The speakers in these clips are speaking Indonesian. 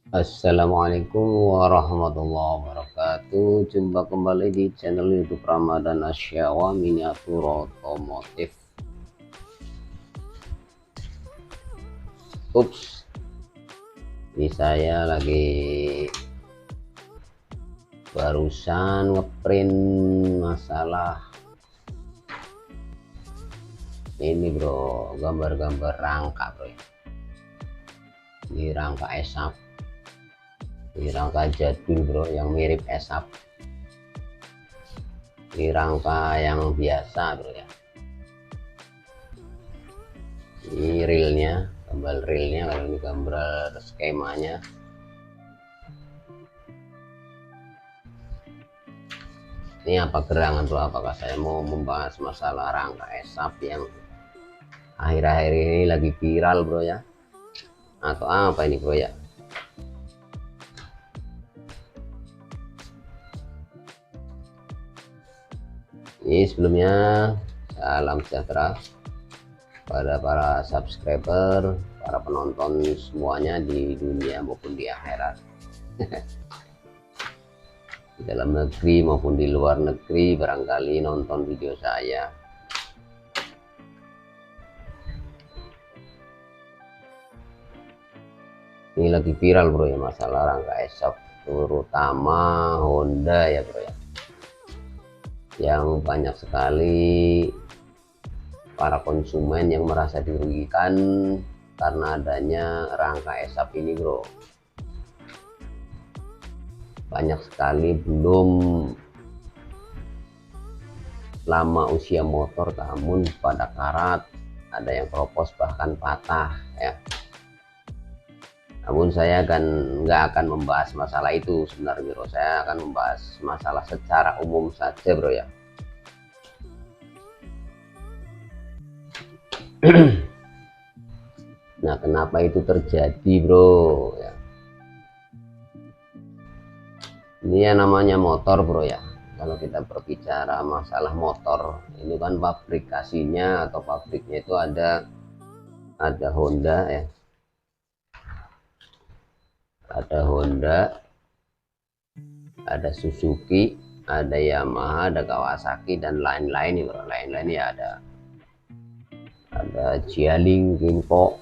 Assalamualaikum warahmatullahi wabarakatuh. Jumpa kembali di channel YouTube Ramadan Asyawa Miniatur Otomotif. Ups, ini saya lagi barusan ngeprint masalah ini bro, gambar-gambar rangka bro ya. Ini rangka esap, ini rangka jadul bro yang mirip esap, ini rangka yang biasa bro ya. Ini realnya, gambar realnya, kalau ini gambar skemanya. Ini apa gerangan bro, apakah saya mau membahas masalah rangka esap yang akhir-akhir ini lagi viral bro ya, atau apa ini bro ya? Ini sebelumnya salam sejahtera pada para subscriber, para penonton semuanya di dunia maupun di akhirat. Di dalam negeri maupun di luar negeri barangkali nonton video saya. Ini lagi viral bro ya, masalah rangka esap, terutama Honda ya bro ya, yang banyak sekali para konsumen yang merasa dirugikan karena adanya rangka esap ini bro. Banyak sekali belum lama usia motor namun pada karat, ada yang keropos bahkan patah ya. Namun saya nggak akan membahas masalah itu sebenarnya bro, saya akan membahas masalah secara umum saja bro ya. Nah, kenapa itu terjadi bro ya? Ini yang namanya motor bro ya. Kalau kita berbicara masalah motor, ini kan pabrikasinya atau pabriknya itu ada Honda ya, ada Honda, ada Suzuki, ada Yamaha, ada Kawasaki dan lain-lain ya bro. Lain-lain ya ada Jialing, Ginko,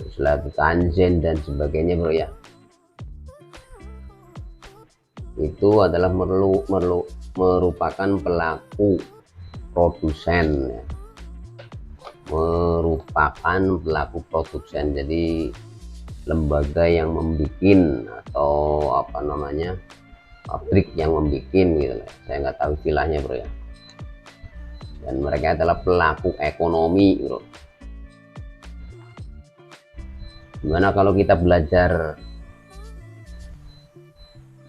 terus lagi Kanzen dan sebagainya bro ya. Itu adalah merupakan pelaku produsen ya. Merupakan pelaku produsen, jadi lembaga yang membuat atau apa namanya, pabrik yang membuat gitu. Saya nggak tahu istilahnya bro ya. Dan mereka adalah pelaku ekonomi bro. Gimana kalau kita belajar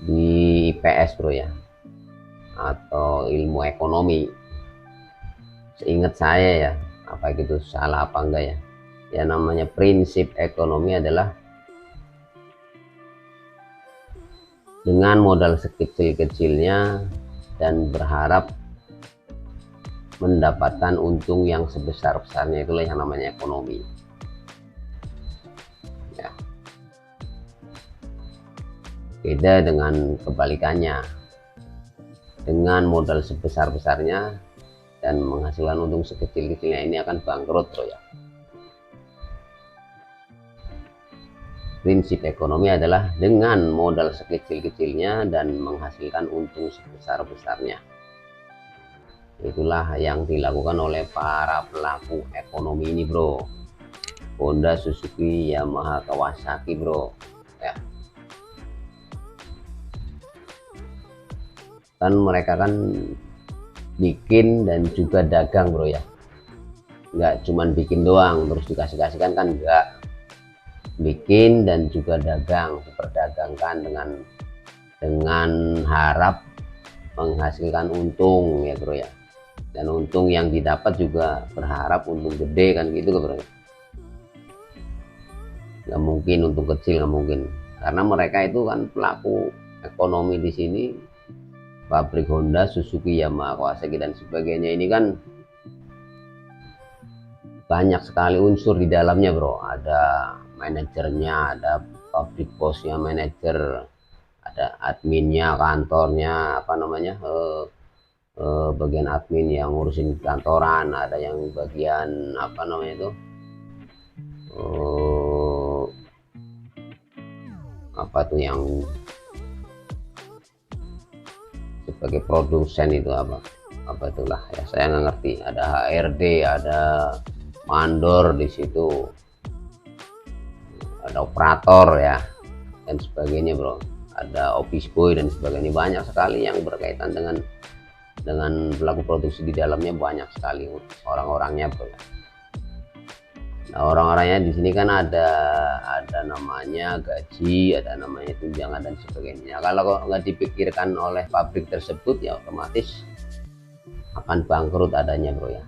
di IPS bro ya, atau ilmu ekonomi? Seingat saya ya, apa gitu salah apa enggak ya, ya namanya prinsip ekonomi adalah dengan modal sekecil-kecilnya dan berharap mendapatkan untung yang sebesar-besarnya, itulah yang namanya ekonomi ya. Beda dengan kebalikannya, dengan modal sebesar-besarnya dan menghasilkan untung sekecil-kecilnya, ini akan bangkrut bro ya. Prinsip ekonomi adalah dengan modal sekecil-kecilnya dan menghasilkan untung sebesar-besarnya. Itulah yang dilakukan oleh para pelaku ekonomi ini bro. Honda, Suzuki, Yamaha, Kawasaki bro ya. Kan mereka kan bikin dan juga dagang bro ya, nggak cuman bikin doang terus dikasih-kasihkan, kan enggak, bikin dan juga dagang, diperdagangkan dengan harap menghasilkan untung ya bro ya. Dan untung yang didapat juga berharap untung gede kan gitu bro. Nggak mungkin untung kecil, nggak mungkin, karena mereka itu kan pelaku ekonomi di sini. Pabrik Honda, Suzuki, Yamaha, Kawasaki dan sebagainya ini kan banyak sekali unsur di dalamnya bro. Ada manajernya, ada pabrik bosnya, manajer, ada adminnya, kantornya, apa namanya, bagian admin yang ngurusin kantoran, ada yang bagian apa namanya itu, apa tuh yang sebagai produsen itu apa itulah ya, saya nggak ngerti. Ada HRD, ada mandor di situ, ada operator ya dan sebagainya bro, ada office boy dan sebagainya. Banyak sekali yang berkaitan dengan pelaku produksi di dalamnya, banyak sekali orang-orangnya bro. Nah, orang-orangnya di sini kan ada namanya gaji, ada namanya tunjangan dan sebagainya. Kalau nggak dipikirkan oleh pabrik tersebut ya otomatis akan bangkrut adanya bro ya,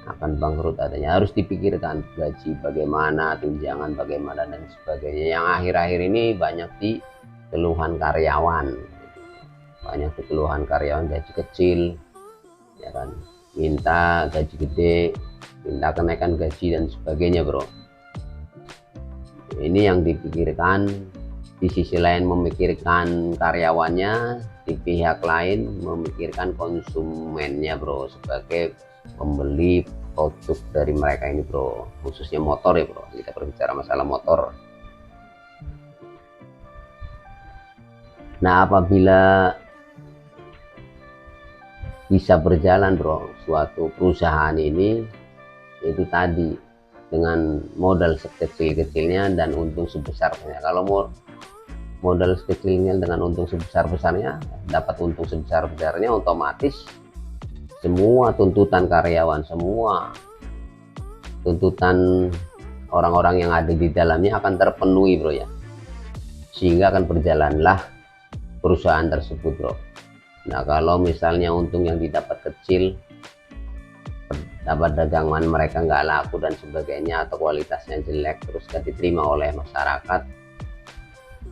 akan bangkrut adanya. Harus dipikirkan gaji bagaimana, tunjangan bagaimana dan sebagainya. Yang akhir-akhir ini banyak di keluhan karyawan, banyak di keluhan karyawan gaji kecil ya kan, minta gaji gede, minta kenaikan gaji dan sebagainya bro. Ini yang dipikirkan. Di sisi lain memikirkan karyawannya, di pihak lain memikirkan konsumennya bro, sebagai pembeli produk dari mereka ini bro, khususnya motor ya bro. Kita berbicara masalah motor. Nah, apabila bisa berjalan bro suatu perusahaan ini, itu tadi dengan modal sekecil-kecilnya dan untung sebesar-besarnya. Kalau modal sekecilnya dengan untung sebesar-besarnya, dapat untung sebesar-besarnya, otomatis semua tuntutan karyawan, semua tuntutan orang-orang yang ada di dalamnya akan terpenuhi bro ya, sehingga akan berjalanlah perusahaan tersebut bro. Nah, kalau misalnya untung yang didapat kecil, dapat dagangan mereka nggak laku dan sebagainya, atau kualitasnya jelek, terus gak diterima oleh masyarakat,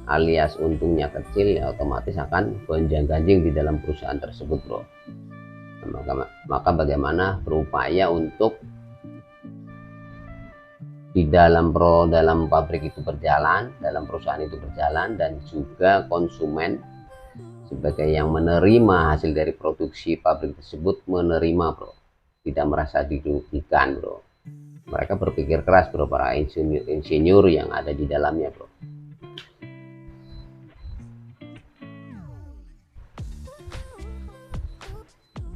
alias untungnya kecil, ya otomatis akan gonjang-ganjing di dalam perusahaan tersebut bro. Maka bagaimana berupaya untuk di dalam pabrik itu berjalan, dalam perusahaan itu berjalan, dan juga konsumen sebagai yang menerima hasil dari produksi pabrik tersebut menerima bro, tidak merasa dirugikan bro. Mereka berpikir keras bro, para insinyur yang ada di dalamnya bro.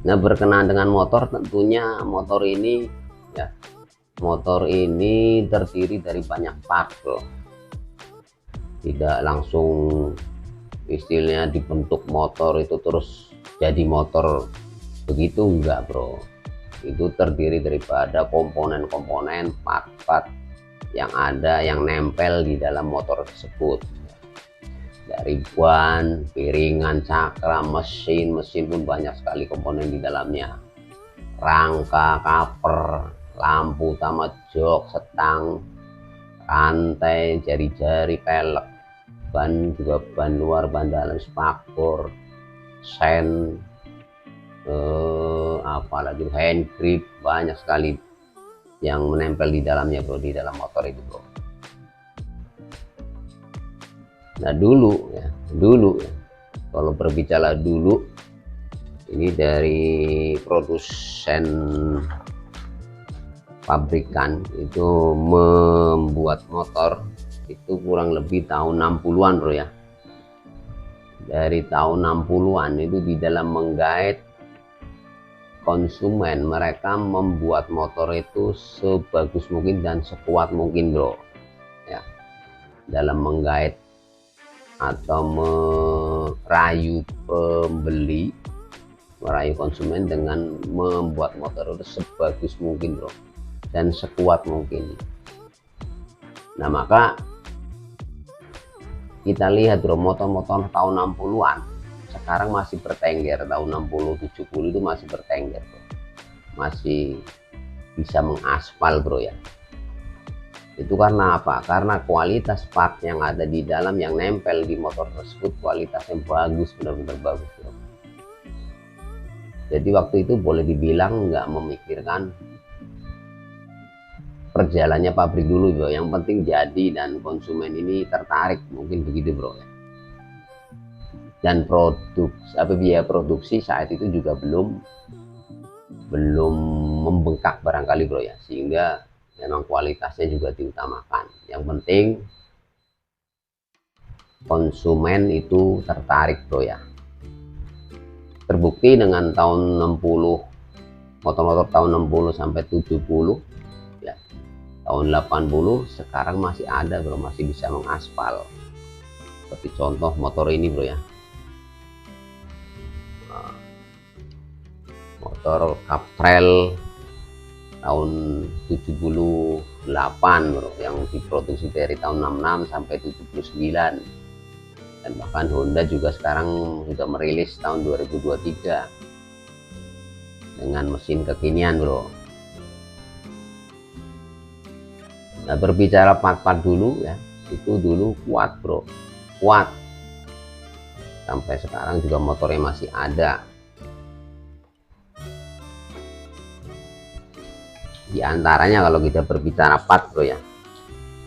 Nah, berkenaan dengan motor, tentunya motor ini ya, motor ini terdiri dari banyak part bro, tidak langsung istilahnya dibentuk motor itu terus jadi motor begitu, enggak bro. Itu terdiri daripada komponen-komponen, part-part yang ada, yang nempel di dalam motor tersebut, dari ban, piringan, cakra, mesin pun banyak sekali komponen di dalamnya, rangka, cover, lampu utama, jok, setang, rantai, jari-jari, pelek, ban juga, ban luar, ban dalam, spakbor, sen, apalagi hand grip, banyak sekali yang menempel di dalamnya bro, di dalam motor itu bro. Nah, dulu ya, kalau berbicara dulu, ini dari produsen pabrikan itu membuat motor itu kurang lebih tahun 60-an bro ya. Dari tahun 60-an itu di dalam menggait konsumen, mereka membuat motor itu sebagus mungkin dan sekuat mungkin bro ya, dalam menggait atau merayu pembeli, merayu konsumen dengan membuat motor itu sebagus mungkin bro dan sekuat mungkin. Nah, maka kita lihat bro, motor-motor tahun 60-an sekarang masih bertengger, tahun 60-70 itu masih bertengger bro, masih bisa mengaspal bro ya. Itu karena apa? Karena kualitas part yang ada di dalam, yang nempel di motor tersebut, kualitasnya bagus, benar-benar bagus bro. Jadi waktu itu boleh dibilang nggak memikirkan perjalannya pabrik dulu bro, yang penting jadi dan konsumen ini tertarik, mungkin begitu bro ya. Dan biaya produksi saat itu juga belum membengkak barangkali bro ya, sehingga memang kualitasnya juga diutamakan. Yang penting konsumen itu tertarik bro ya. Terbukti dengan tahun 60, motor-motor tahun 60 sampai 70 ya, tahun 80 sekarang masih ada bro, masih bisa mengaspal. Seperti contoh motor ini bro ya, motor Caprel tahun 78 bro, yang diproduksi dari tahun 66 sampai 79. Dan bahkan Honda juga sekarang sudah merilis tahun 2023 dengan mesin kekinian bro. Nah, berbicara part-part dulu ya, itu dulu kuat bro, kuat. Sampai sekarang juga motornya masih ada. Di antaranya kalau kita berbicara part bro ya,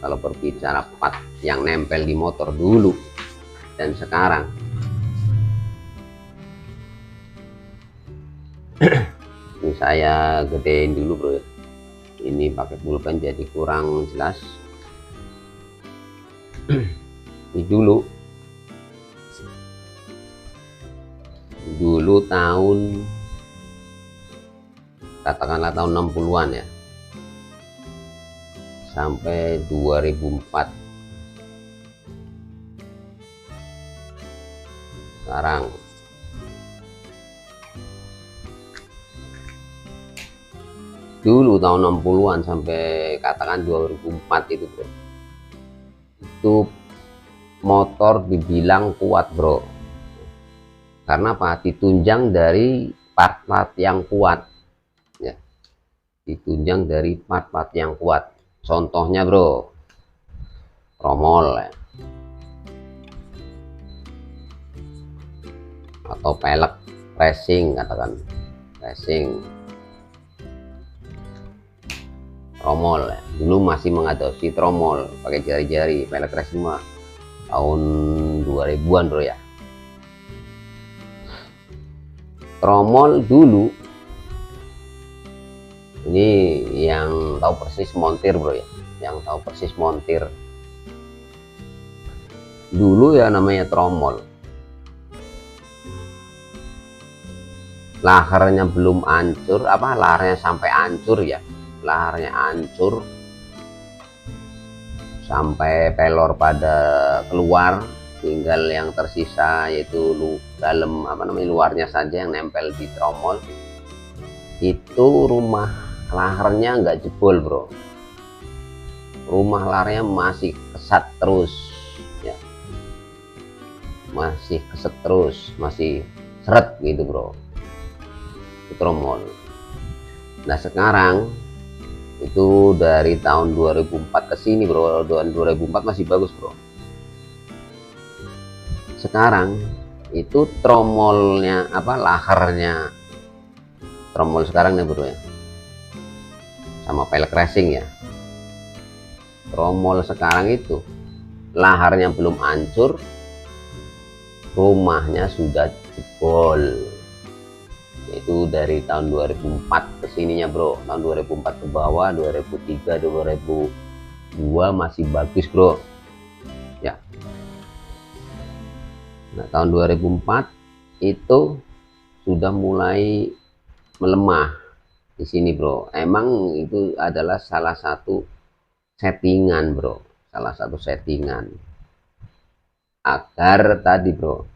kalau berbicara part yang nempel di motor dulu dan sekarang, ini saya gedein dulu bro ya, ini pakai pulpen jadi kurang jelas. Ini dulu tahun, katakanlah tahun 60-an ya, sampai 2004. Sekarang dulu tahun 60-an sampai katakan 2004 itu bro, itu motor dibilang kuat bro. Karena apa? Ditunjang dari part-part yang kuat ya, ditunjang dari part-part yang kuat. Contohnya bro, tromol ya, atau pelek racing, katakan racing, tromol ya. Dulu masih mengadopsi tromol pakai jari-jari. Pelek racing mah tahun 2000-an bro ya. Tromol dulu ini yang tahu persis montir bro ya, yang tahu persis montir dulu ya, namanya tromol. Laharnya belum hancur, laharnya sampai hancur ya, laharnya hancur sampai pelor pada keluar, tinggal yang tersisa yaitu dalam luarnya saja yang nempel di tromol. Itu rumah laharnya nggak jebol bro, rumah laharnya masih kesat terus ya, masih keset terus, masih seret gitu bro, itu tromol. Nah sekarang itu dari tahun 2004 ke sini bro, tahun 2004 masih bagus bro. Sekarang itu tromolnya laharnya tromol sekarang nih bro ya, sama pelek racing ya, tromol sekarang itu laharnya belum hancur, rumahnya sudah jebol. Itu dari tahun 2004 ke sininya bro, tahun 2004 ke bawah, 2003 2002 masih bagus bro ya. Nah tahun 2004 itu sudah mulai melemah di sini bro. Emang itu adalah salah satu settingan bro, salah satu settingan agar tadi bro,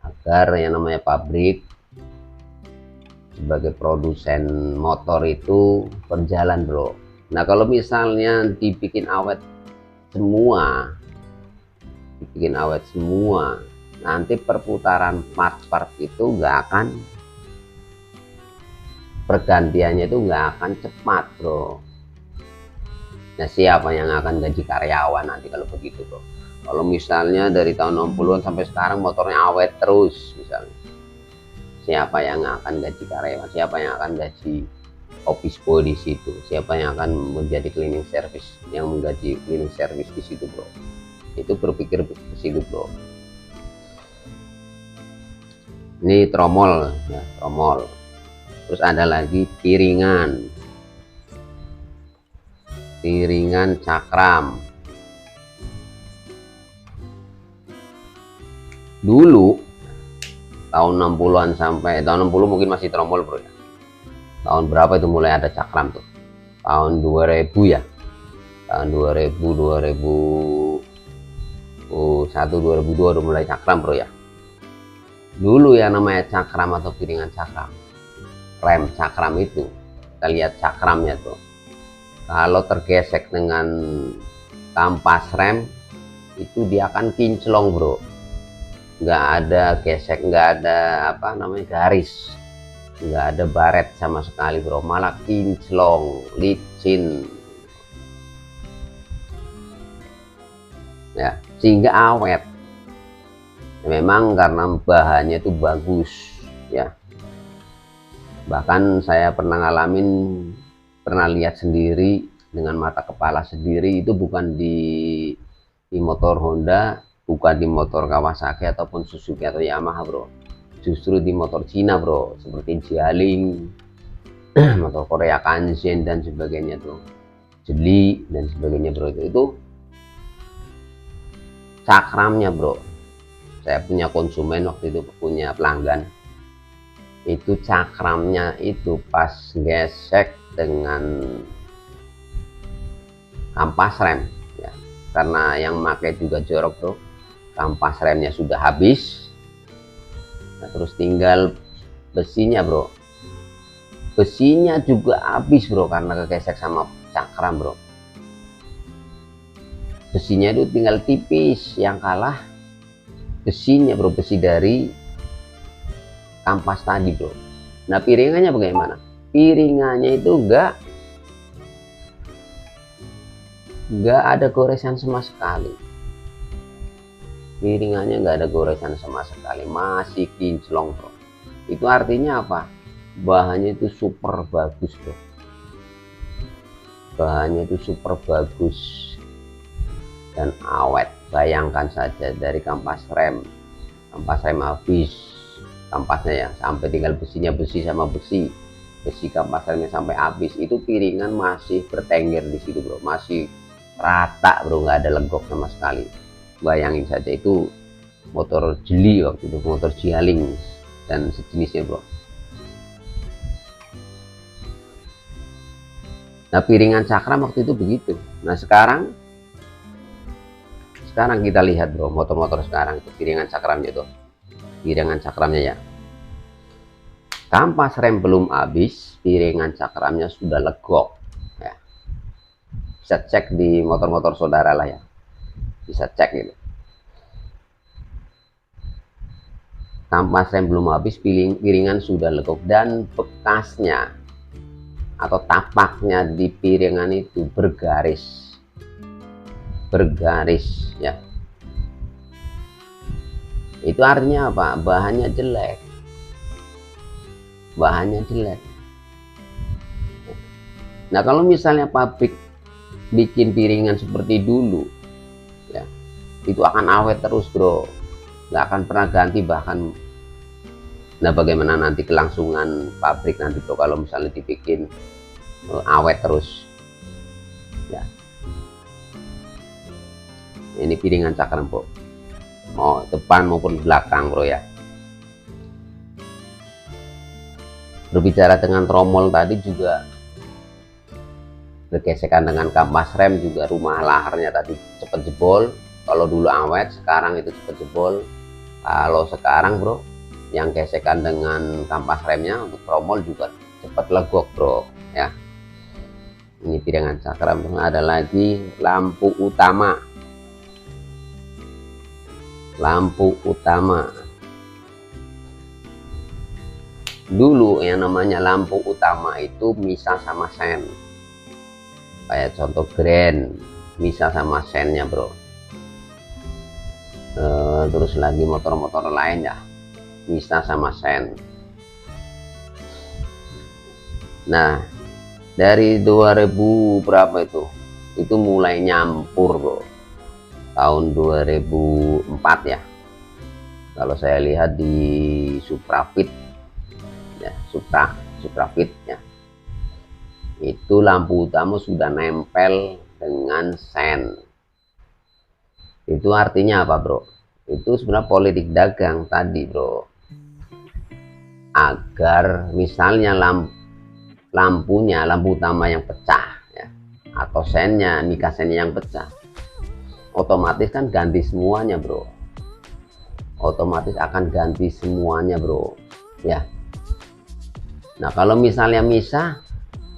agar yang namanya pabrik sebagai produsen motor itu berjalan bro. Nah kalau misalnya dibikin awet semua, nanti perputaran part-part itu nggak akan, pergantiannya itu nggak akan cepat bro. Nah siapa yang akan gaji karyawan nanti kalau begitu bro? Kalau misalnya dari tahun 60-an sampai sekarang motornya awet terus misalnya, siapa yang akan gaji karyawan, siapa yang akan gaji Opispo di situ, siapa yang akan menjadi cleaning service, yang menggaji cleaning service di situ bro. Itu berpikir ke situ bro. Ini tromol ya, tromol. Terus ada lagi piringan cakram. Dulu tahun 60-an sampai tahun 60 mungkin masih tromol bro ya. Tahun berapa itu mulai ada cakram tuh? Tahun 2000 ya. Tahun 2000, 2001, 2002 udah mulai cakram bro ya. Dulu yang namanya cakram atau piringan cakram, rem cakram itu, kita lihat cakramnya tuh. Kalau tergesek dengan kampas rem, itu dia akan kinclong bro. Nggak ada gesek, nggak ada apa namanya garis, nggak ada baret sama sekali bro, malah kinclong, licin ya, sehingga awet. Memang karena bahannya itu bagus ya, bahkan saya pernah ngalamin, pernah lihat sendiri dengan mata kepala sendiri, itu bukan di motor Honda, bukan di motor Kawasaki ataupun Suzuki atau Yamaha bro, justru di motor Cina bro, seperti Jialing, motor Korea Kanzen dan sebagainya tuh, Jeli dan sebagainya bro. Itu cakramnya bro, saya punya konsumen waktu itu, punya pelanggan, itu cakramnya itu pas gesek dengan kampas rem ya, karena yang pakai juga jorok bro, kampas remnya sudah habis. Nah, terus tinggal besinya bro, besinya juga habis bro karena kegesek sama cakram bro. Besinya itu tinggal tipis, yang kalah besinya bro, besi dari kampas tadi bro. Nah piringannya bagaimana? Piringannya itu enggak ada goresan sama sekali. Piringannya enggak ada goresan sama sekali, masih kinclong bro. Itu artinya apa? Bahannya itu super bagus bro, bahannya itu super bagus dan awet. Bayangkan saja dari kampas rem habis kampasnya ya, sampai tinggal besinya, besi sama besi kampas remnya sampai habis, itu piringan masih bertengger di situ bro, masih rata bro, nggak ada legok sama sekali. Bayangin saja, itu motor Jeli waktu itu, motor Jialing dan sejenisnya bro. Nah piringan cakram waktu itu begitu. Nah sekarang kita lihat bro, motor-motor sekarang itu piringan cakramnya tuh, piringan cakramnya ya, kampas rem belum habis, piringan cakramnya sudah legok ya. Bisa cek di motor-motor saudara lah ya, bisa cek gitu. Kampas rem belum habis, piringan sudah legok, dan bekasnya atau tapaknya di piringan itu bergaris ya. Itu artinya apa? Bahannya jelek, Nah kalau misalnya pabrik bikin piringan seperti dulu ya, itu akan awet terus bro, nggak akan pernah ganti bahkan. Nah bagaimana nanti kelangsungan pabrik nanti bro kalau misalnya dibikin awet terus ya. Ini piringan cakram bro, mau depan maupun belakang bro ya. Berbicara dengan tromol tadi juga, bergesekan dengan kampas rem juga, rumah laharnya tadi cepet jebol. Kalau dulu awet, sekarang itu cepet jebol. Kalau sekarang bro, yang gesekan dengan kampas remnya untuk tromol juga cepet legok bro ya. Ini piringan cakram. Ada lagi lampu utama. Dulu yang namanya lampu utama itu misah sama sen, kayak contoh Grand misah sama sennya bro. Terus lagi motor-motor lain ya misah sama sen. Nah dari 2000 berapa itu mulai nyampur bro, tahun 2004 ya, kalau saya lihat di Suprafit ya, Suprafit ya, itu lampu utama sudah nempel dengan sen. Itu artinya apa bro? Itu sebenarnya politik dagang tadi bro, agar misalnya lampunya, lampu utama yang pecah ya, atau sennya, nika sennya yang pecah, otomatis kan ganti semuanya bro, otomatis akan ganti semuanya bro ya. Nah kalau misalnya misah,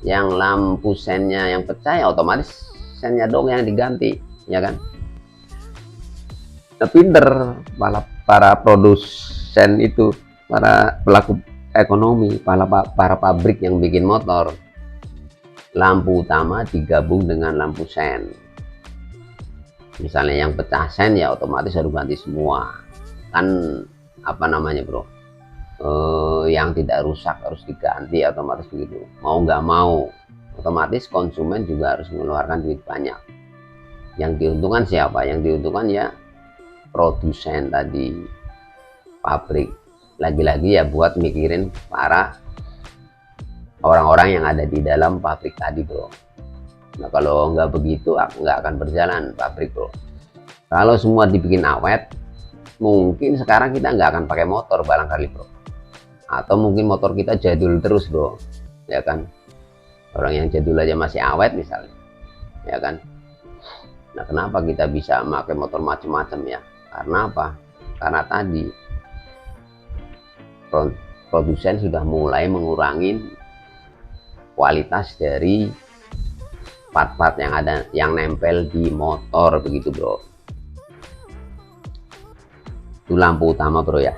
yang lampu sennya yang pecah ya otomatis sennya dong yang diganti ya kan. Nah, pinter para produsen itu, para pelaku ekonomi, para pabrik yang bikin motor, lampu utama digabung dengan lampu sen. Misalnya yang pecah sen ya otomatis harus ganti semua kan, apa namanya bro, yang tidak rusak harus diganti otomatis begitu, mau nggak mau otomatis konsumen juga harus mengeluarkan duit banyak. Yang diuntungkan siapa? Yang diuntungkan ya produsen tadi, pabrik. Lagi-lagi ya buat mikirin para orang-orang yang ada di dalam pabrik tadi bro. Nah kalau nggak begitu nggak akan berjalan pabrik bro. Kalau semua dibikin awet, mungkin sekarang kita nggak akan pakai motor barangkali bro, atau mungkin motor kita jadul terus bro ya kan. Orang yang jadul aja masih awet misalnya ya kan. Nah kenapa kita bisa pakai motor macam-macam ya? Karena apa? Karena tadi produsen sudah mulai mengurangi kualitas dari part-part yang ada, yang nempel di motor begitu bro. Itu lampu utama bro ya.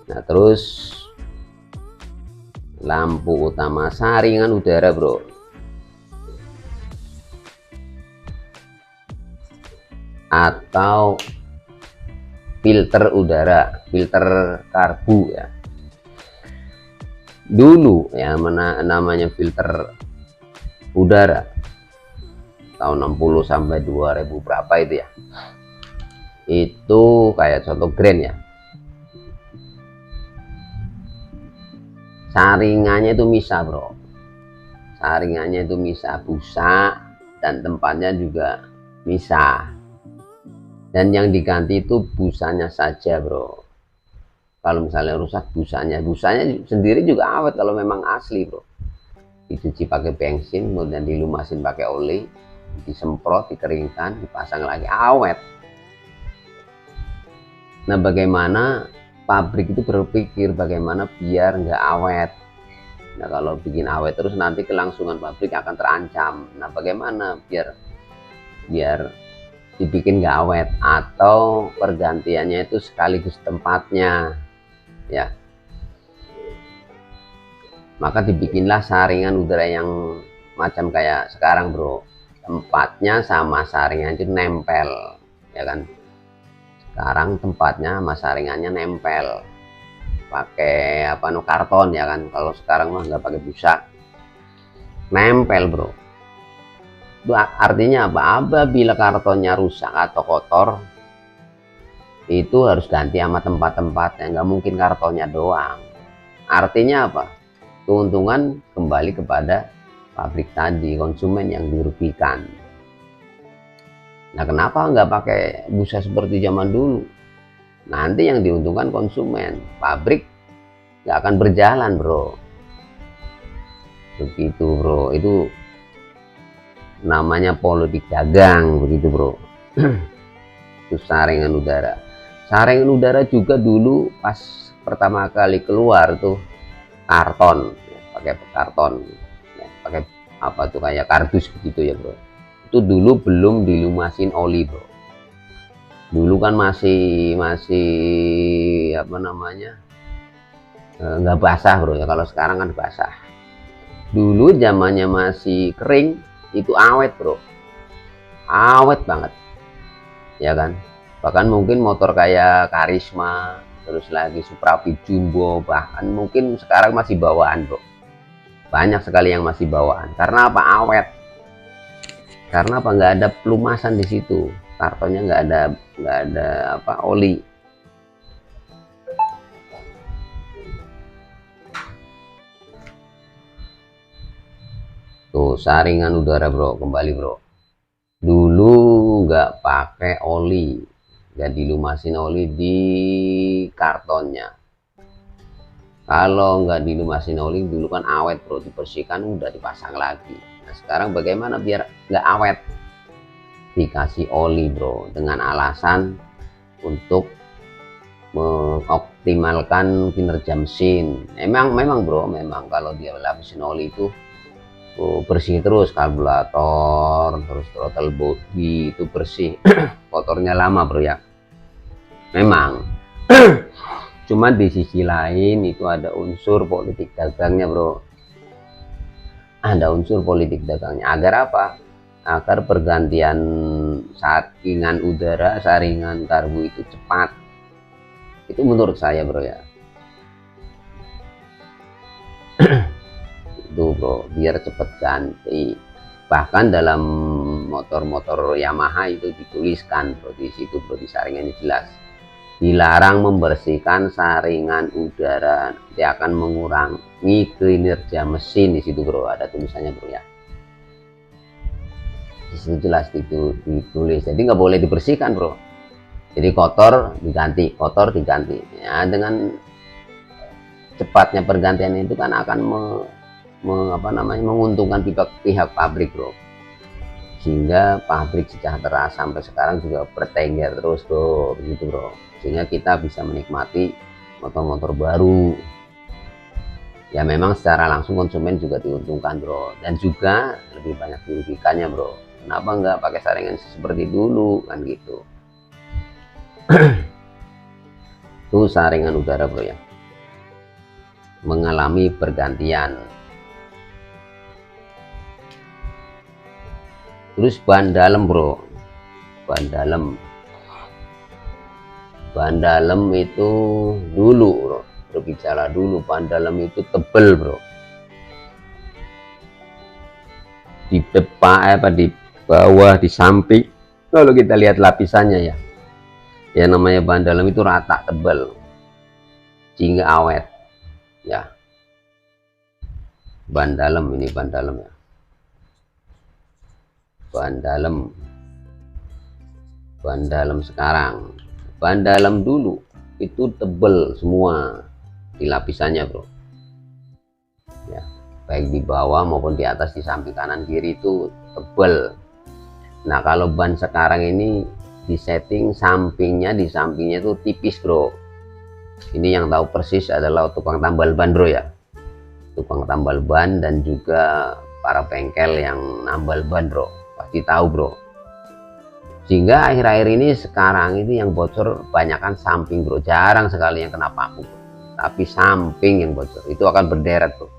Nah terus lampu utama saringan udara bro, atau filter udara, filter karbu ya. Dulu ya namanya filter udara tahun 60 sampai 2000 berapa itu ya, itu kayak contoh Grand ya, saringannya itu misah bro, saringannya itu misah, busa dan tempatnya juga misah, dan yang diganti itu busanya saja bro. Kalau misalnya rusak busanya sendiri juga awet kalau memang asli bro, dicuci pakai bensin kemudian dilumasin pakai oli, disemprot, dikeringkan, dipasang lagi, awet. Nah bagaimana pabrik itu berpikir bagaimana biar nggak awet. Nah kalau bikin awet terus nanti kelangsungan pabrik akan terancam. Nah bagaimana biar dibikin nggak awet, atau pergantiannya itu sekaligus tempatnya ya, maka dibikinlah saringan udara yang macam kayak sekarang bro, tempatnya sama saringan itu nempel ya kan. Sekarang tempatnya sama saringannya nempel pakai apa karton ya kan. Kalau sekarang mah nggak pakai busa, nempel bro. Itu artinya apa? Apabila kartonnya rusak atau kotor, itu harus ganti sama tempat-tempatnya, nggak mungkin kartonnya doang. Artinya apa? Keuntungan kembali kepada pabrik tadi, konsumen yang dirugikan. Nah kenapa nggak pakai busa seperti zaman dulu? Nanti yang diuntungkan konsumen, pabrik nggak akan berjalan bro. Begitu bro, itu namanya politik dagang begitu bro. Itu saringan udara. Saringan udara juga dulu pas pertama kali keluar tuh karton ya, pakai karton ya, pakai apa tuh kayak kardus begitu ya bro. Itu dulu belum dilumasin oli bro. Dulu kan masih apa namanya, nggak basah bro ya. Kalau sekarang kan basah. Dulu zamannya masih kering, itu awet bro, awet banget ya kan. Bahkan mungkin motor kayak Karisma, terus lagi Suprafit Jumbo, bahkan mungkin sekarang masih bawaan bro. banyak sekali yang masih bawaan. Karena apa? Awet. Karena apa? Nggak ada pelumasan di situ, kartonnya nggak ada apa, oli. Tuh saringan udara bro, kembali bro. Dulu nggak pakai oli, nggak dilumasin oli di kartonnya. Kalau nggak dilumasin oli dulu kan awet bro, dibersihkan udah dipasang lagi. Nah sekarang bagaimana biar nggak awet? Dikasih oli bro, dengan alasan untuk mengoptimalkan kinerja mesin. Memang bro, memang kalau dia lapisin oli itu bersih terus, karburator terus throttle body itu bersih. Kotornya lama bro ya, memang. Cuman di sisi lain itu ada unsur politik dagangnya bro, ada unsur politik dagangnya. Agar apa? Agar pergantian saringan udara, saringan karbu itu cepat. Itu menurut saya bro ya. Itu bro, biar cepet ganti. Bahkan dalam motor-motor Yamaha itu dituliskan bro, di situ bro, di saringan ini jelas dilarang membersihkan saringan udara, dia akan mengurangi kinerja mesin. Di situ bro ada tulisannya bro ya, di situ jelas itu ditulis. Jadi nggak boleh dibersihkan bro, jadi kotor diganti, kotor diganti ya. Dengan cepatnya pergantian itu kan akan menguntungkan pihak pabrik bro, sehingga pabrik sejahtera sampai sekarang juga bertengger terus bro, begitu bro, sehingga kita bisa menikmati motor-motor baru ya. Memang secara langsung konsumen juga diuntungkan bro, dan juga lebih banyak dirugikannya bro. Kenapa nggak pakai saringan seperti dulu kan gitu. Itu saringan udara bro ya, mengalami pergantian. Terus ban dalam bro, ban dalam itu dulu bro, berbicara dulu, ban dalam itu tebel bro, di depan di bawah, di samping. Kalau kita lihat lapisannya ya, ya namanya ban dalam itu rata, tebal, sehingga awet ya. Ban dalam ini, ban dalam ya, ban dalam sekarang. Ban dalam dulu itu tebel semua di lapisannya bro ya, baik di bawah maupun di atas, di samping kanan kiri itu tebel. Nah kalau ban sekarang ini di setting sampingnya, di sampingnya itu tipis bro. Ini yang tahu persis adalah tukang tambal ban bro ya, tukang tambal ban dan juga para bengkel yang nambal ban bro, pasti tahu bro. Sehingga akhir-akhir ini sekarang itu yang bocor banyakkan samping bro, jarang sekali yang kena paku bro. Tapi samping yang bocor itu akan berderet bro.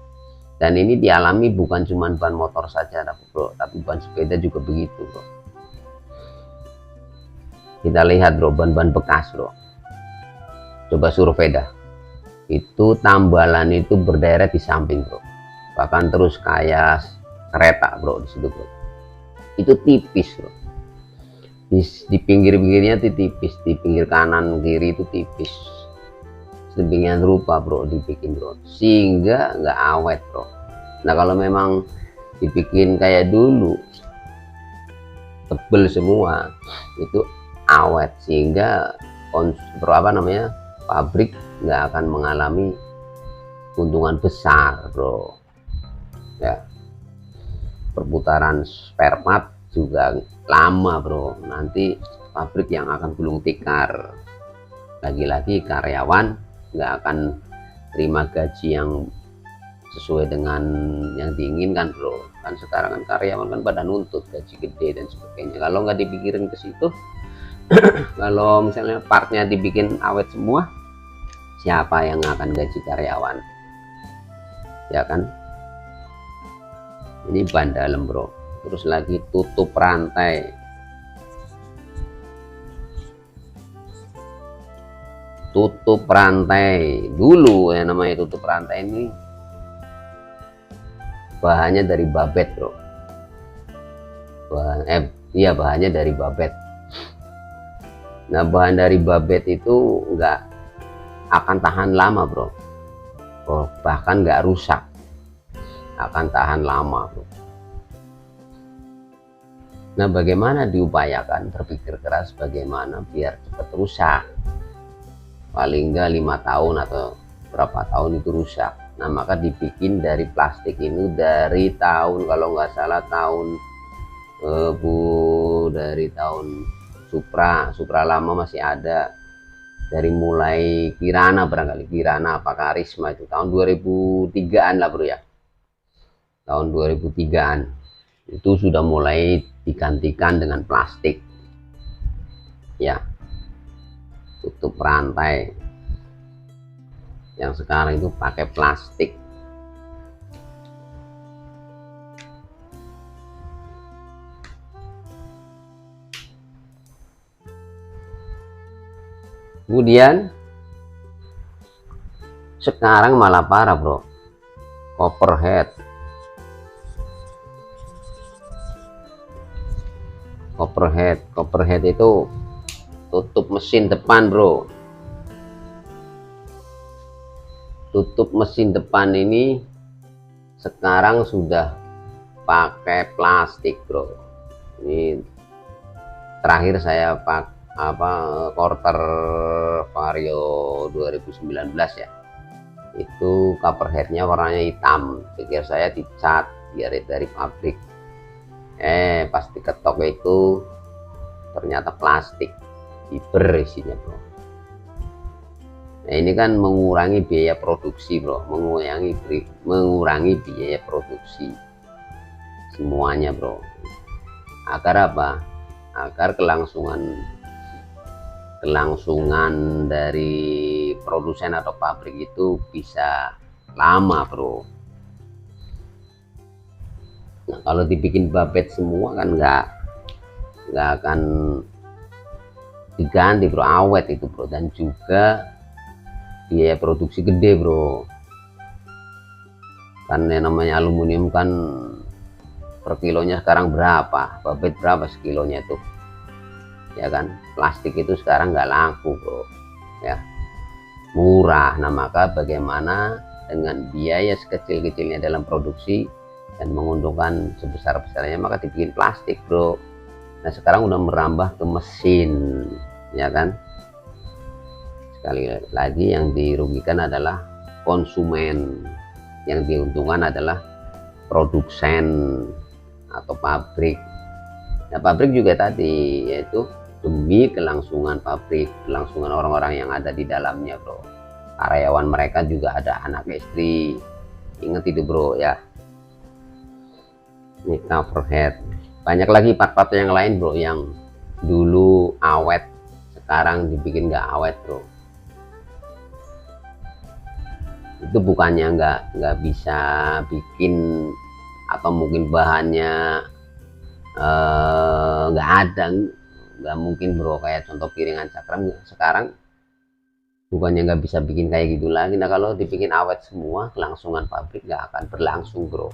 Dan ini dialami bukan cuma ban motor saja bro, tapi ban sepeda juga begitu bro. Kita lihat bro, ban-ban bekas bro, coba survei dah, itu tambalan itu berderet di samping bro, bahkan terus kayak kereta bro di situ bro. Itu tipis bro, di pinggir-pinggirnya itu tipis, di pinggir kanan kiri itu tipis, sedemikian rupa bro dibikin bro, sehingga nggak awet bro. Nah kalau memang dibikin kayak dulu tebel semua itu awet, sehingga pabrik nggak akan mengalami keuntungan besar bro ya. Perputaran spare part juga lama bro, nanti pabrik yang akan gulung tikar. Lagi-lagi karyawan nggak akan terima gaji yang sesuai dengan yang diinginkan bro. Kan sekarang kan karyawan kan pada nuntut gaji gede dan sebagainya. Kalau nggak dipikirin ke situ, kalau misalnya partnya dibikin awet semua, siapa yang akan gaji karyawan ya kan. Ini ban dalam bro. Terus lagi tutup rantai, dulu ya namanya tutup rantai ini bahannya dari babet bro. Bahannya dari babet. Nah, bahan dari babet itu nggak akan tahan lama bro. Bahkan nggak rusak, akan tahan lama bro. Nah, bagaimana diupayakan, berpikir keras bagaimana biar cepat rusak, paling nggak 5 tahun atau berapa tahun itu rusak. Nah, maka dibikin dari plastik ini dari tahun, kalau nggak salah tahun dari tahun Supra lama masih ada, dari mulai Kirana, barangkali Kirana apa Karisma, itu tahun 2003-an lah bro ya, tahun 2003-an itu sudah mulai digantikan dengan plastik ya, tutup rantai yang sekarang itu pakai plastik. Kemudian sekarang malah parah bro, copperhead itu tutup mesin depan bro. Tutup mesin depan ini sekarang sudah pakai plastik bro. Ini terakhir saya pakai quarter Vario 2019 ya, itu coverheadnya warnanya hitam, pikir saya dicat biar dari pabrik, pas diketok itu ternyata plastik fiber isinya bro. Nah, ini kan mengurangi biaya produksi bro, mengurangi biaya produksi semuanya bro. Agar apa? Agar kelangsungan dari produsen atau pabrik itu bisa lama bro. Nah, kalau dibikin babet semua kan nggak akan diganti bro, awet itu bro, dan juga biaya produksi gede bro. Kan yang namanya aluminium kan per kilonya sekarang berapa, babet berapa sekilonya tuh ya kan. Plastik itu sekarang nggak laku bro ya, murah. Nah, maka bagaimana dengan biaya sekecil-kecilnya dalam produksi dan menguntungkan sebesar-besarnya, maka dibikin plastik bro. Nah, sekarang udah merambah ke mesin ya kan. Sekali lagi yang dirugikan adalah konsumen, yang diuntungkan adalah produsen atau pabrik. Nah, pabrik juga tadi, yaitu demi kelangsungan pabrik, kelangsungan orang-orang yang ada di dalamnya bro. Karyawan mereka juga ada anak istri, ingat itu bro ya. Ini coverhead, banyak lagi part-part yang lain bro, yang dulu awet sekarang dibikin nggak awet bro. Itu bukannya nggak bisa bikin, atau mungkin bahannya nggak ada, nggak mungkin bro. Kayak contoh piringan cakram sekarang bukannya nggak bisa bikin kayak gitu lagi. Nah, kalau dibikin awet semua, kelangsungan pabrik nggak akan berlangsung bro.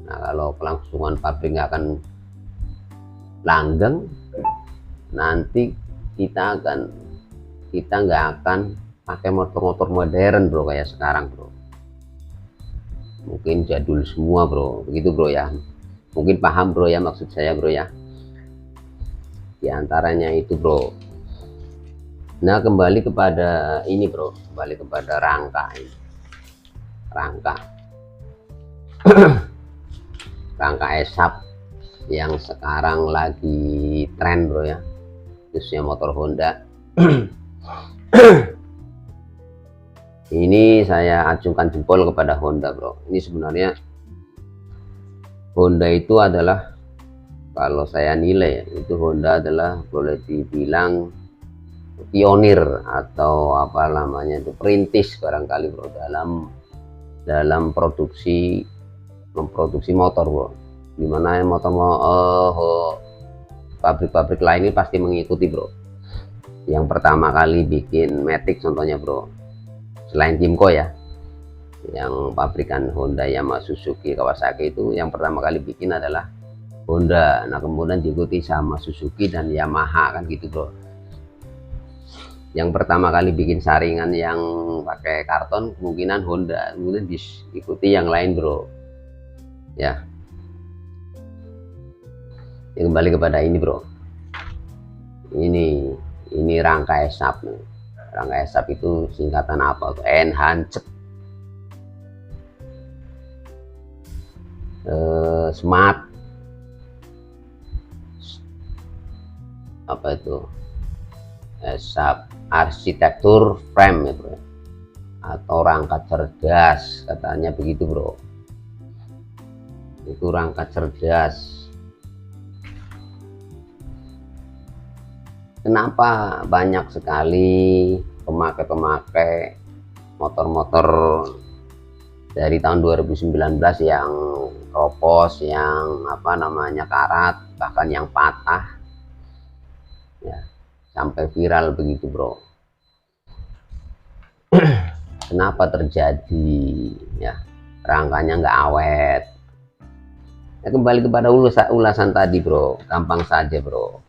Nah, kalau kelangsungan pabrik nggak akan langgeng, nanti kita nggak akan pakai motor-motor modern bro kayak sekarang bro. Mungkin jadul semua bro, begitu bro ya. Mungkin paham bro ya maksud saya bro ya. Di antaranya itu bro. Nah, kembali kepada ini bro, kembali kepada rangka ini. Rangka esap yang sekarang lagi tren bro ya, khususnya motor Honda. Ini saya acungkan jempol kepada Honda bro. Ini sebenarnya Honda itu adalah, kalau saya nilai itu Honda adalah boleh dibilang pionir atau apa namanya itu, perintis barangkali bro, dalam memproduksi motor bro. Dimana pabrik-pabrik lain ini pasti mengikuti bro. Yang pertama kali bikin Matic contohnya bro, selain Kymco ya, yang pabrikan Honda, Yamaha, Suzuki, Kawasaki itu yang pertama kali bikin adalah Honda. Nah kemudian diikuti sama Suzuki dan Yamaha kan gitu bro. Yang pertama kali bikin saringan yang pakai karton kemungkinan Honda, kemudian diikuti yang lain bro ya. Ya, kembali kepada ini bro, ini rangka esap nih. Rangka esap itu singkatan apa tuh? Enhanced smart apa itu esap arsitektur frame ya bro, atau rangka cerdas katanya begitu bro. Itu rangka cerdas. Kenapa banyak sekali pemakai motor-motor dari tahun 2019 yang kropos, yang apa namanya karat, bahkan yang patah ya, sampai viral begitu bro. Kenapa terjadi ya? Rangkanya nggak awet ya. Kembali kepada ulasan tadi bro, gampang saja bro,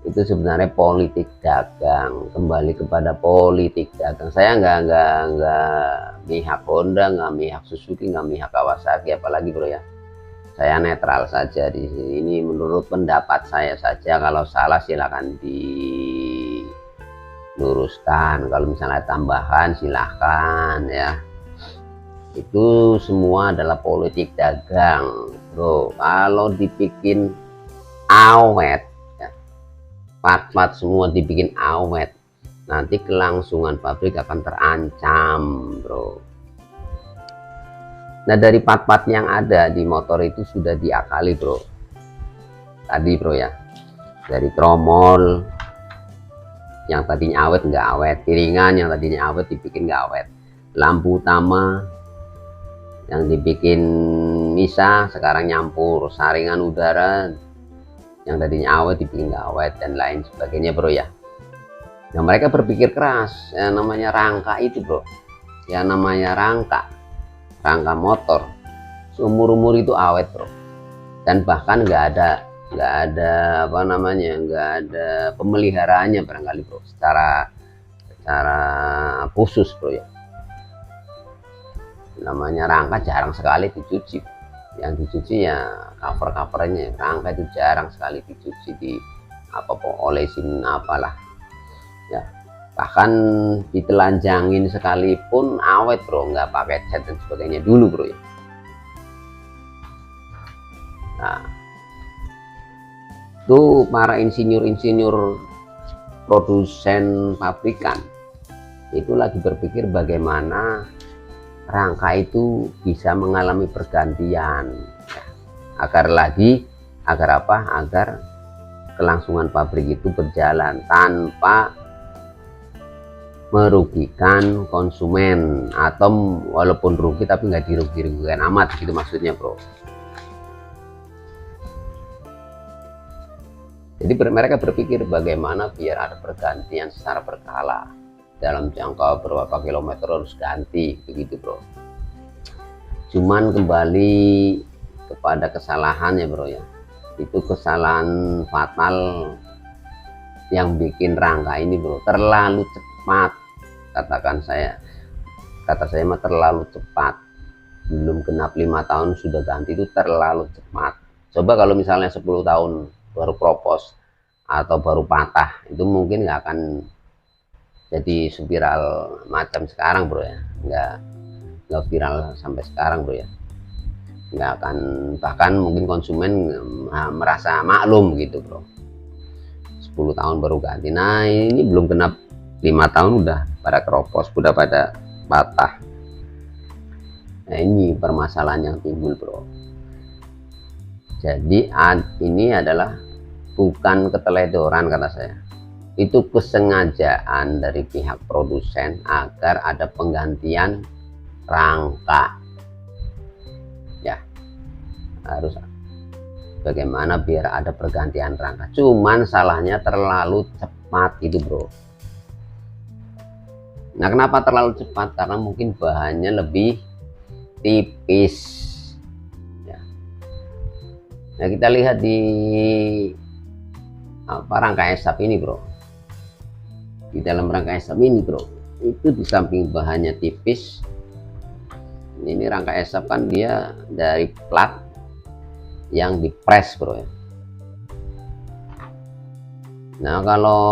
itu sebenarnya politik dagang. Kembali kepada politik dagang. Saya nggak mihak Honda, nggak mihak Suzuki, nggak mihak Kawasaki apalagi bro ya. Saya netral saja di sini. Ini menurut pendapat saya saja. Kalau salah silakan diluruskan. Kalau misalnya tambahan silahkan ya. Itu semua adalah politik dagang bro. Kalau dibikin awet, part-part semua dibikin awet, nanti kelangsungan pabrik akan terancam bro. Nah dari part-part yang ada di motor itu sudah diakali bro tadi bro ya. Dari tromol yang tadinya awet nggak awet, piringan yang tadinya awet dibikin nggak awet, lampu utama yang dibikin misah sekarang nyampur, saringan udara yang tadinya awet dibikin nggak awet dan lain sebagainya bro ya. Nah mereka berpikir keras, yang namanya rangka itu bro, yang namanya rangka motor seumur-umur itu awet bro, dan bahkan nggak ada apa namanya, nggak ada pemeliharaannya barangkali bro, secara khusus bro ya. Namanya rangka jarang sekali dicuci, yang dicuci ya covernya. Rangka itu jarang sekali dicuci, di apa olesin apalah ya, bahkan ditelanjangin sekalipun awet bro, nggak pakai cat dan sebagainya dulu bro ya. Nah itu para insinyur produsen pabrikan itu lagi berpikir bagaimana rangka itu bisa mengalami pergantian ya, agar apa, agar kelangsungan pabrik itu berjalan tanpa merugikan konsumen, atau walaupun rugi tapi nggak dirugikan amat gitu maksudnya bro. Jadi mereka berpikir bagaimana biar ada pergantian secara berkala, dalam jangka berapa kilometer harus ganti begitu bro. Cuman kembali kepada kesalahan ya bro ya, itu kesalahan fatal yang bikin rangka ini bro, terlalu cepat. Kata saya mah terlalu cepat. Belum genap 5 tahun sudah ganti, itu terlalu cepat. Coba kalau misalnya 10 tahun baru propos atau baru patah, itu mungkin nggak akan jadi viral macam sekarang bro ya, nggak viral sampai sekarang bro ya, nggak akan, bahkan mungkin konsumen merasa maklum gitu bro. 10 tahun baru ganti. Nah ini belum genap 5 tahun udah pada keropos, udah pada patah. Nah ini permasalahan yang timbul bro. Jadi ini adalah bukan keteledoran kata saya, itu kesengajaan dari pihak produsen agar ada penggantian rangka ya. Harus bagaimana biar ada pergantian rangka, cuman salahnya terlalu cepat gitu bro. Nah, kenapa terlalu cepat? Karena mungkin bahannya lebih tipis ya. Nah, kita lihat di rangka esap ini bro, di dalam rangka esap ini bro, itu di samping bahannya tipis, ini rangka esap kan dia dari plat yang dipres bro ya. Nah, kalau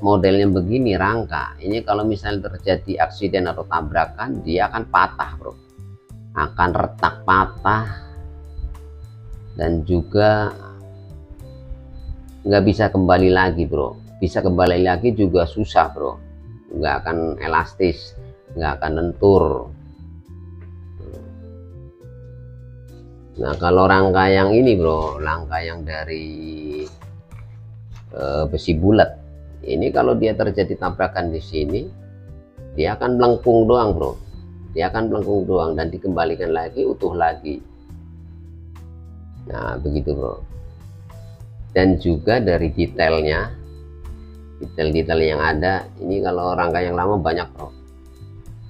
modelnya begini rangka ini, kalau misalnya terjadi aksiden atau tabrakan, dia akan patah bro, akan retak patah, dan juga nggak bisa kembali lagi bro. Bisa kembali lagi juga susah bro, nggak akan elastis, nggak akan lentur. Nah, kalau rangka yang ini bro, rangka yang dari besi bulat ini, kalau dia terjadi tabrakan di sini, dia akan melengkung doang bro, dia akan melengkung doang dan dikembalikan lagi utuh lagi. Nah, begitu bro. Dan juga dari detailnya, detail-detail yang ada ini, kalau rangka yang lama banyak bro,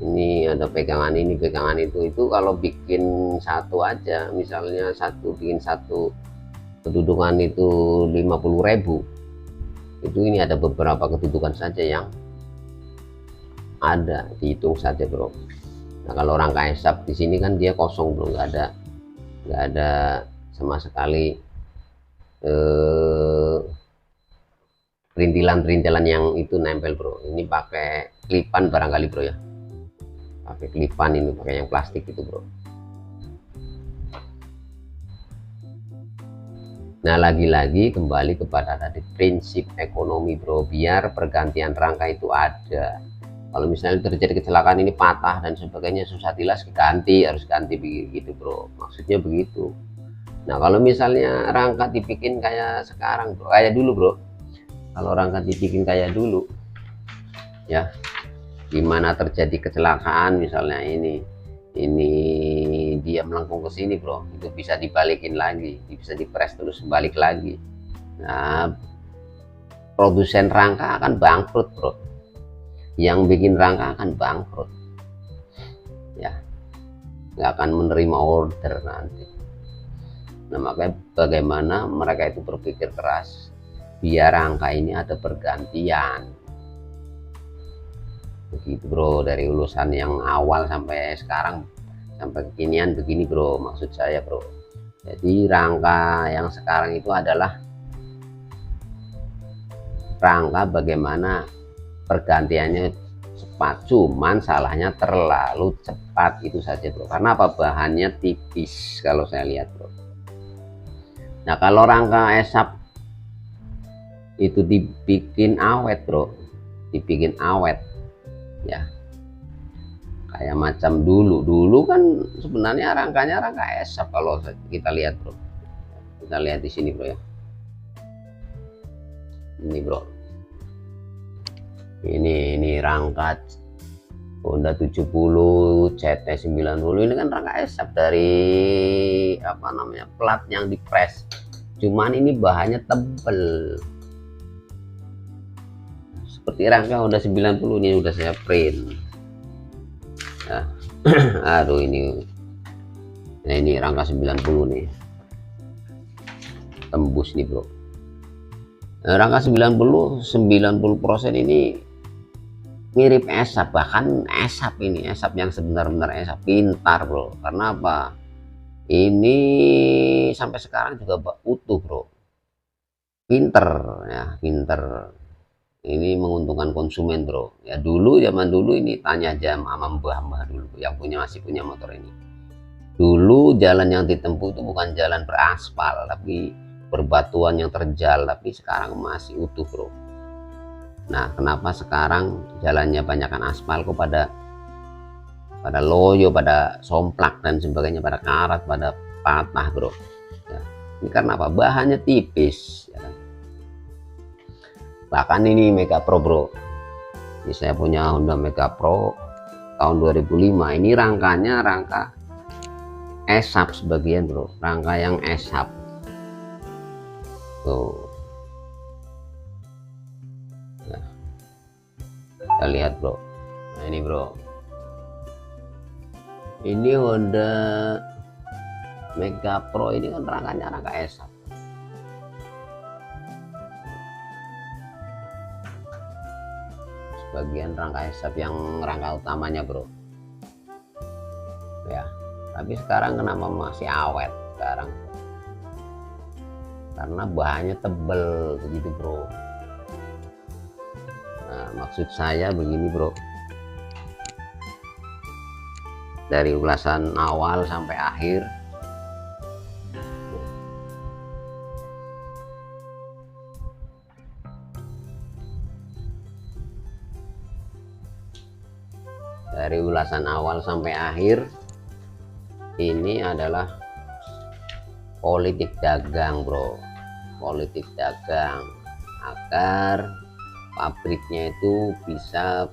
ini ada pegangan ini, pegangan itu kalau bikin satu aja, misalnya bikin satu kedudukan itu 50.000, itu ini ada beberapa kedudukan saja yang ada, dihitung saja bro. Nah, kalau rangka esap di sini kan dia kosong bro, nggak ada sama sekali perintilan-perintilan yang itu nempel bro. Ini pakai klipan barangkali bro ya, pakai klipan, ini pakai yang plastik itu bro. Nah, lagi-lagi kembali kepada tadi prinsip ekonomi bro, biar pergantian rangka itu ada. Kalau misalnya terjadi kecelakaan ini patah dan sebagainya, susah tilas ganti, harus ganti begitu bro, maksudnya begitu. Nah, kalau misalnya rangka dibikin kayak sekarang bro, kayak dulu bro, kalau rangka dibikin kayak dulu ya, dimana terjadi kecelakaan misalnya ini dia melengkung ke sini bro, itu bisa dibalikin lagi, bisa dipres terus balik lagi. Nah, produsen rangka akan bangkrut bro, yang bikin rangka akan bangkrut ya, nggak akan menerima order nanti. Nah, makanya bagaimana mereka itu berpikir keras biar rangka ini ada pergantian begitu bro, dari lulusan yang awal sampai sekarang, sampai kekinian begini bro, maksud saya bro. Jadi rangka yang sekarang itu adalah rangka bagaimana pergantiannya cepat, cuman salahnya terlalu cepat, itu saja bro. Karena apa? Bahannya tipis kalau saya lihat bro. Nah, kalau rangka esap itu dibikin awet bro, dibikin awet ya, kayak macam dulu kan sebenarnya rangkanya rangka esap. Kalau kita lihat bro, kita lihat di sini bro ya, ini bro, ini rangka Honda 70 CT 90, ini kan rangka esap dari apa namanya, plat yang dipres, cuman ini bahannya tebel seperti rangka Honda 90. Ini udah saya print ya. Aduh, ini rangka 90 nih, tembus nih bro. Nah, rangka 90% ini mirip esap, bahkan esap ini, esap yang sebenar-benar esap, pintar bro. Karena apa? Ini sampai sekarang juga utuh bro, pinter ya, pinter. Ini menguntungkan konsumen bro ya. Dulu, zaman dulu ini tanya aja sama mbah-mbah dulu yang masih punya motor ini. Dulu jalan yang ditempuh itu bukan jalan beraspal, tapi berbatuan yang terjal, tapi sekarang masih utuh bro. Nah, kenapa sekarang jalannya banyakkan aspal kok pada loyo, pada somplak dan sebagainya, pada karat, pada patah bro ya. Ini karena apa? Bahannya tipis ya kan? Bahkan ini Mega Pro bro, ini saya punya Honda Mega Pro tahun 2005. Ini rangkanya rangka esap sebagian bro, rangka yang esap tuh ya. Kita lihat bro, Nah ini bro, ini Honda Mega Pro ini kan rangkanya rangka S1. Sebagian rangka S1 yang rangka utamanya bro ya, tapi sekarang kenapa masih awet sekarang? Karena bahannya tebel begitu bro. Nah maksud saya begini bro, dari ulasan awal sampai akhir ini adalah politik dagang bro, politik dagang agar pabriknya itu bisa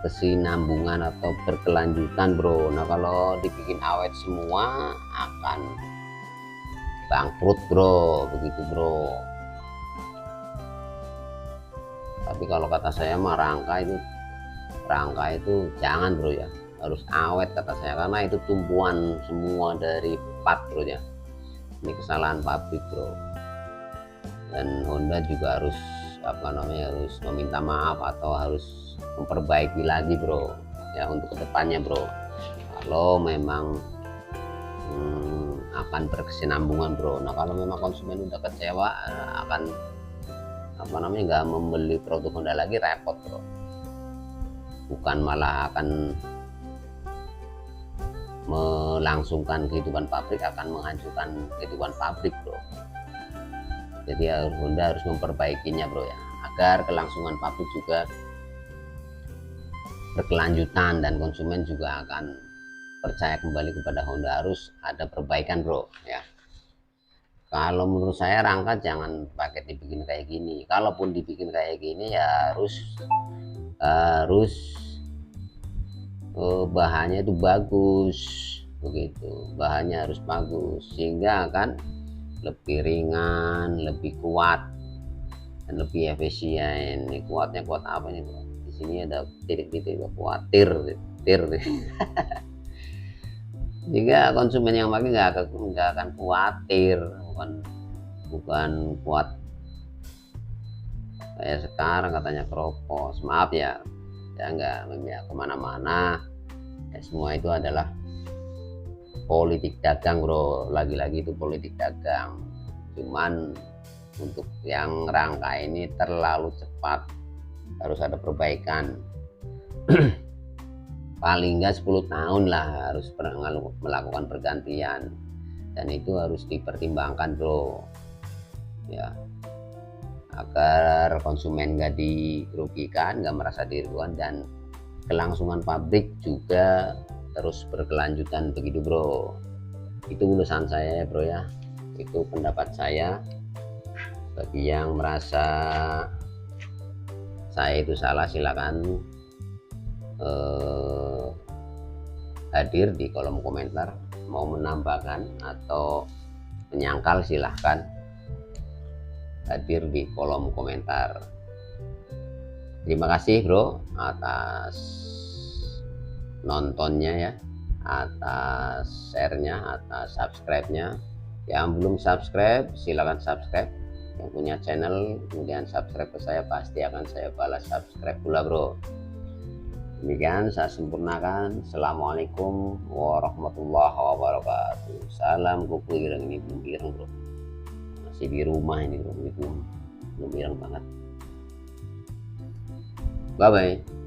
kesinambungan atau berkelanjutan bro. Nah kalau dibikin awet semua akan bangkrut bro, begitu bro. Tapi kalau kata saya mah rangka itu jangan bro ya, harus awet kata saya, karena itu tumpuan semua dari part bro ya. Ini kesalahan pabrik bro, dan Honda juga harus harus meminta maaf atau harus memperbaiki lagi bro ya untuk kedepannya bro. Kalau memang akan berkesinambungan bro. Nah kalau memang konsumen udah kecewa akan nggak membeli produk Honda lagi, repot bro. Bukan malah akan melangsungkan kehidupan pabrik, akan menghancurkan kehidupan pabrik bro. Jadi Honda harus memperbaikinya bro ya, agar kelangsungan pabrik juga berkelanjutan dan konsumen juga akan percaya kembali kepada Honda. Harus ada perbaikan bro ya. Kalau menurut saya rangka jangan pakai dibikin kayak gini. Kalaupun dibikin kayak gini ya harus bahannya itu bagus begitu, bahannya harus bagus sehingga akan lebih ringan, lebih kuat dan lebih efisien. Ini kuatnya kuat apa nih bro? Di sini ada titik-titik kuat, tir jika konsumen yang pakai nggak akan khawatir, bukan kuat kayak sekarang katanya keropos. Maaf ya, saya nggak memihak kemana-mana ya, semua itu adalah politik dagang bro, lagi-lagi itu politik dagang. Cuman untuk yang rangka ini terlalu cepat, harus ada perbaikan. Paling nggak 10 tahun lah harus melakukan pergantian, dan itu harus dipertimbangkan bro ya, agar konsumen nggak dirugikan, nggak merasa dirugikan, dan kelangsungan pabrik juga terus berkelanjutan begitu bro. Itu ulasan saya ya bro ya, itu pendapat saya. Bagi yang merasa saya itu salah, silakan hadir di kolom komentar, mau menambahkan atau menyangkal silahkan hadir di kolom komentar. Terima kasih bro atas nontonnya ya, atas share-nya, atas subscribe-nya. Yang belum subscribe silahkan subscribe, yang punya channel kemudian subscribe ke saya, pasti akan saya balas subscribe pula bro. Demikian saya sempurnakan. Assalamualaikum warahmatullahi wabarakatuh. Salam kuku ireng. Ini belum ireng bro, masih di rumah ini bro, ini belum ireng banget. Bye bye.